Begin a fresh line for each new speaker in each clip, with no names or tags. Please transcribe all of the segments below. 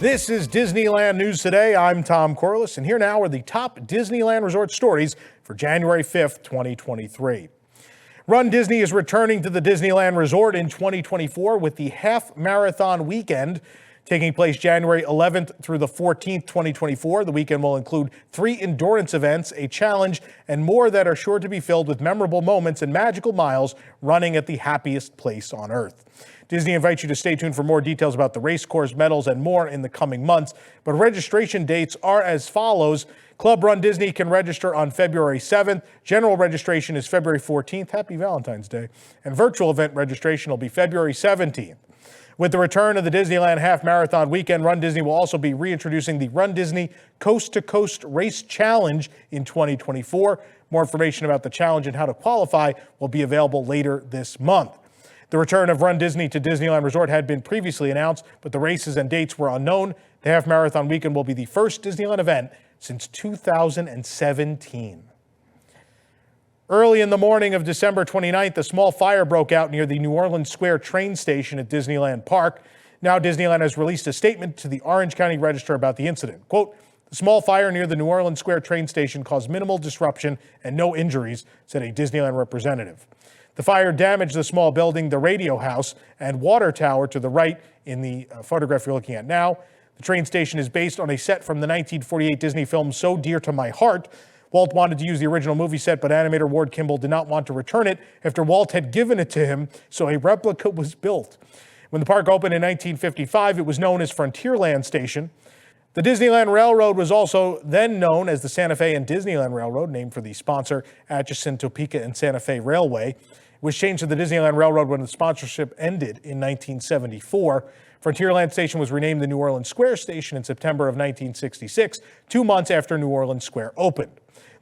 This is Disneyland News Today. I'm Tom Corliss, and here now are the top Disneyland Resort stories for January 5th, 2023. Run Disney is returning to the Disneyland Resort in 2024 with the Half Marathon Weekend taking place January 11th through the 14th, 2024. The weekend will include 3 endurance events, a challenge, and more that are sure to be filled with memorable moments and magical miles running at the happiest place on Earth. Disney invites you to stay tuned for more details about the race course, medals, and more in the coming months. But registration dates are as follows. Club Run Disney can register on February 7th. General registration is February 14th. Happy Valentine's Day. And virtual event registration will be February 17th. With the return of the Disneyland Half Marathon Weekend, Run Disney will also be reintroducing the Run Disney Coast to Coast Race Challenge in 2024. More information about the challenge and how to qualify will be available later this month. The return of Run Disney to Disneyland Resort had been previously announced, but the races and dates were unknown. The Half Marathon Weekend will be the first Disneyland event since 2017. Early in the morning of December 29th, a small fire broke out near the New Orleans Square train station at Disneyland Park. Now Disneyland has released a statement to the Orange County Register about the incident. Quote, "The small fire near the New Orleans Square train station caused minimal disruption and no injuries," said a Disneyland representative. The fire damaged the small building, the radio house, and water tower to the right in the photograph you're looking at now. The train station is based on a set from the 1948 Disney film So Dear to My Heart. Walt wanted to use the original movie set, but animator Ward Kimball did not want to return it after Walt had given it to him, so a replica was built. When the park opened in 1955, it was known as Frontierland Station. The Disneyland Railroad was also then known as the Santa Fe and Disneyland Railroad, named for the sponsor, Atchison, Topeka, and Santa Fe Railway. It was changed to the Disneyland Railroad when the sponsorship ended in 1974. Frontierland Station was renamed the New Orleans Square Station in September of 1966, 2 months after New Orleans Square opened.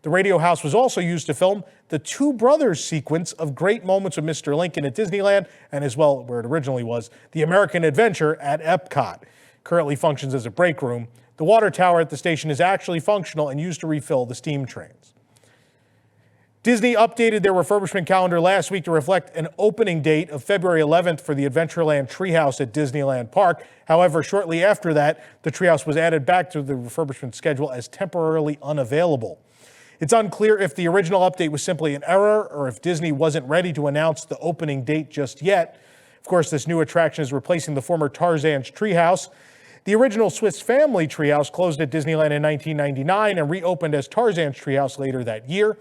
The radio house was also used to film the Two Brothers sequence of Great Moments with Mr. Lincoln at Disneyland, and as well, where it originally was, the American Adventure at Epcot. Currently functions as a break room. The water tower at the station is actually functional and used to refill the steam trains. Disney updated their refurbishment calendar last week to reflect an opening date of February 11th for the Adventureland Treehouse at Disneyland Park. However, shortly after that, the Treehouse was added back to the refurbishment schedule as temporarily unavailable. It's unclear if the original update was simply an error or if Disney wasn't ready to announce the opening date just yet. Of course, this new attraction is replacing the former Tarzan's Treehouse. The original Swiss Family Treehouse closed at Disneyland in 1999 and reopened as Tarzan's Treehouse later that year.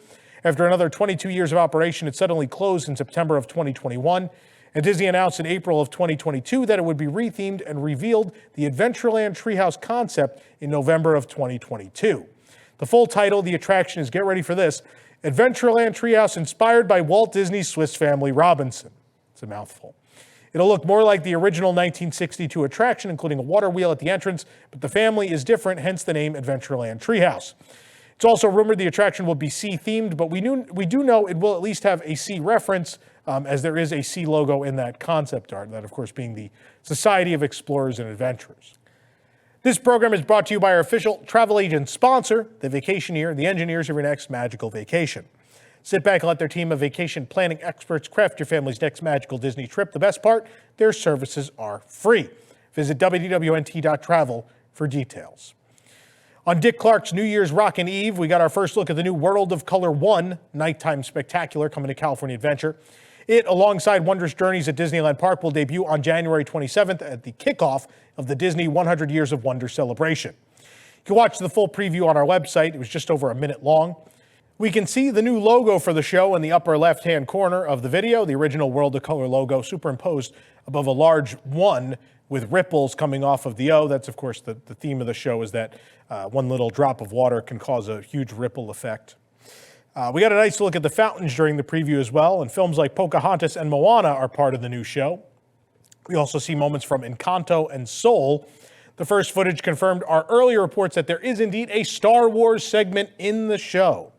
After another 22 years of operation, it suddenly closed in September of 2021. And Disney announced in April of 2022 that it would be rethemed and revealed the Adventureland Treehouse concept in November of 2022. The full title of the attraction is, get ready for this, Adventureland Treehouse inspired by Walt Disney's Swiss Family Robinson. It's a mouthful. It'll look more like the original 1962 attraction, including a water wheel at the entrance, but the family is different, hence the name Adventureland Treehouse. It's also rumored the attraction will be sea-themed, but we do know it will at least have a sea reference, as there is a sea logo in that concept art, that of course being the Society of Explorers and Adventurers. This program is brought to you by our official travel agent sponsor, the Vacationeer, the engineers of your next magical vacation. Sit back and let their team of vacation planning experts craft your family's next magical Disney trip. The best part, their services are free. Visit WDWNT.travel for details. On Dick Clark's New Year's Rockin' Eve, we got our first look at the new World of Color 1 nighttime spectacular coming to California Adventure. It, alongside Wondrous Journeys at Disneyland Park, will debut on January 27th at the kickoff of the Disney 100 Years of Wonder celebration. You can watch the full preview on our website. It was just over a minute long. We can see the new logo for the show in the upper left-hand corner of the video, the original World of Color logo superimposed above a large 1 with ripples coming off of the O. That's, of course, the theme of the show is that one little drop of water can cause a huge ripple effect. We got a nice look at the fountains during the preview as well, and films like Pocahontas and Moana are part of the new show. We also see moments from Encanto and Soul. The first footage confirmed our earlier reports that there is indeed a Star Wars segment in the show.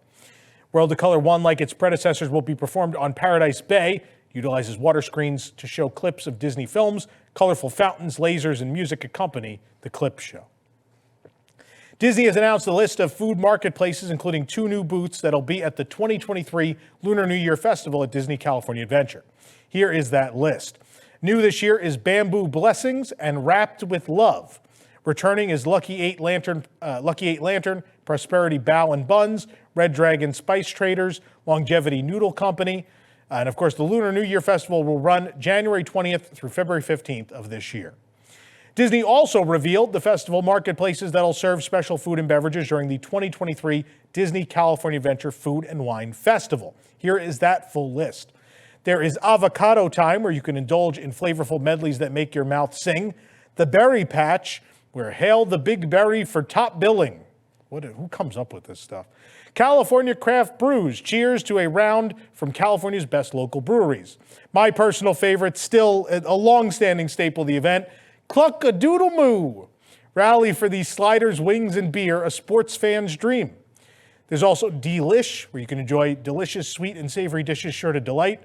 World of Color 1, like its predecessors, will be performed on Paradise Bay. It utilizes water screens to show clips of Disney films. Colorful fountains, lasers, and music accompany the clip show. Disney has announced a list of food marketplaces, including 2 new booths that'll be at the 2023 Lunar New Year Festival at Disney California Adventure. Here is that list. New this year is Bamboo Blessings and Wrapped with Love. Returning is Lucky 8 Lantern, Prosperity Bow and Buns, Red Dragon Spice Traders, Longevity Noodle Company, and of course the Lunar New Year Festival will run January 20th through February 15th of this year. Disney also revealed the festival marketplaces that'll serve special food and beverages during the 2023 Disney California Adventure Food and Wine Festival. Here is that full list. There is Avocado Time, where you can indulge in flavorful medleys that make your mouth sing. The Berry Patch, where hail the big berry for top billing. Who comes up with this stuff? California Craft Brews, cheers to a round from California's best local breweries. My personal favorite, still a long-standing staple of the event, Cluck-a-Doodle-Moo. Rally for the sliders, wings, and beer, a sports fan's dream. There's also Delish, where you can enjoy delicious sweet and savory dishes sure to delight.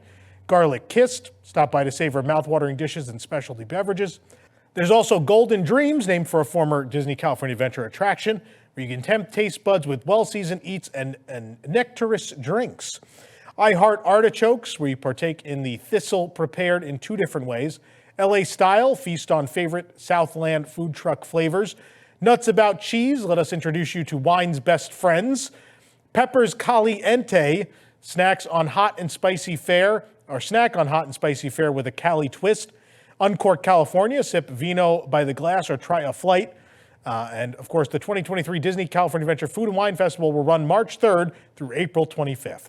Garlic Kissed, stop by to savor mouthwatering dishes and specialty beverages. There's also Golden Dreams, named for a former Disney California Adventure attraction, where you can tempt taste buds with well-seasoned eats and nectarous drinks. I Heart Artichokes, where you partake in the thistle prepared in 2 different ways. LA Style, feast on favorite Southland food truck flavors. Nuts About Cheese, let us introduce you to wine's best friends. Peppers Caliente, snack on hot and spicy fare with a Cali twist. Uncork California, sip vino by the glass or try a flight. And of course, the 2023 Disney California Adventure Food and Wine Festival will run March 3rd through April 25th.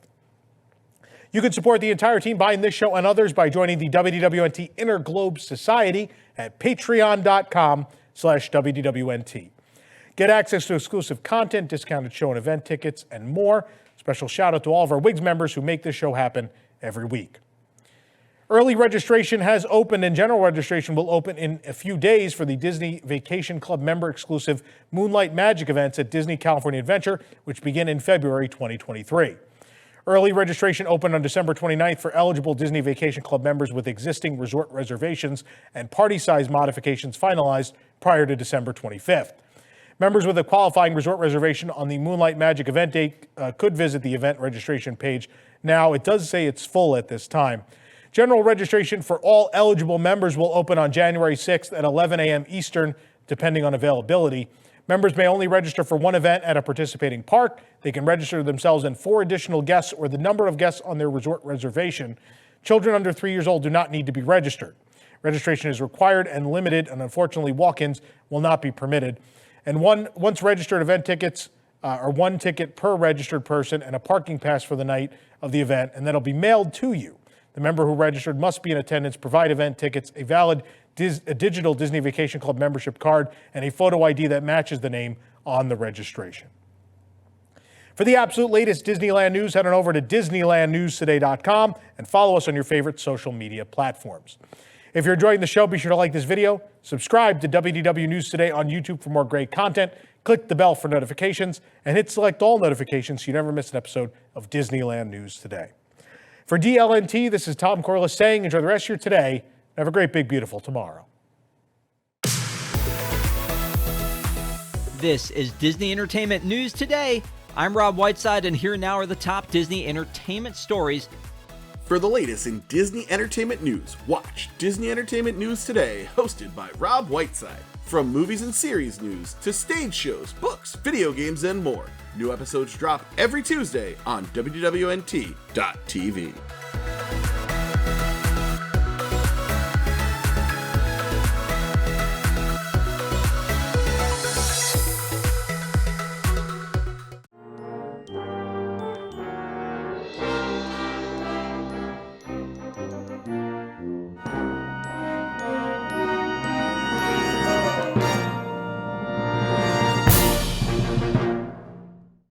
You can support the entire team buying this show and others by joining the WDWNT Interglobe Society at patreon.com/WDWNT. Get access to exclusive content, discounted show and event tickets, and more. Special shout out to all of our WIGS members who make this show happen every week. Early registration has opened, and general registration will open in a few days for the Disney Vacation Club member-exclusive Moonlight Magic events at Disney California Adventure, which begin in February 2023. Early registration opened on December 29th for eligible Disney Vacation Club members with existing resort reservations and party size modifications finalized prior to December 25th. Members with a qualifying resort reservation on the Moonlight Magic event date could visit the event registration page. Now, it does say it's full at this time. General registration for all eligible members will open on January 6th at 11 a.m. Eastern, depending on availability. Members may only register for one event at a participating park. They can register themselves and 4 additional guests or the number of guests on their resort reservation. Children under 3 years old do not need to be registered. Registration is required and limited, and unfortunately, walk-ins will not be permitted. And once registered event tickets are 1 ticket per registered person and a parking pass for the night of the event, and that'll be mailed to you. The member who registered must be in attendance, provide event tickets, a valid digital Disney Vacation Club membership card, and a photo ID that matches the name on the registration. For the absolute latest Disneyland news, head on over to DisneylandNewsToday.com and follow us on your favorite social media platforms. If you're enjoying the show, be sure to like this video, subscribe to WDW News Today on YouTube for more great content, click the bell for notifications, and hit select all notifications so you never miss an episode of Disneyland News Today. For DLNT, this is Tom Corliss saying enjoy the rest of your today. Have a great, big, beautiful tomorrow.
This is Disney Entertainment News Today. I'm Rob Whiteside, and here now are the top Disney entertainment stories.
For the latest in Disney entertainment news, watch Disney Entertainment News Today, hosted by Rob Whiteside. From movies and series news to stage shows, books, video games, and more. New episodes drop every Tuesday on WDWNT.tv.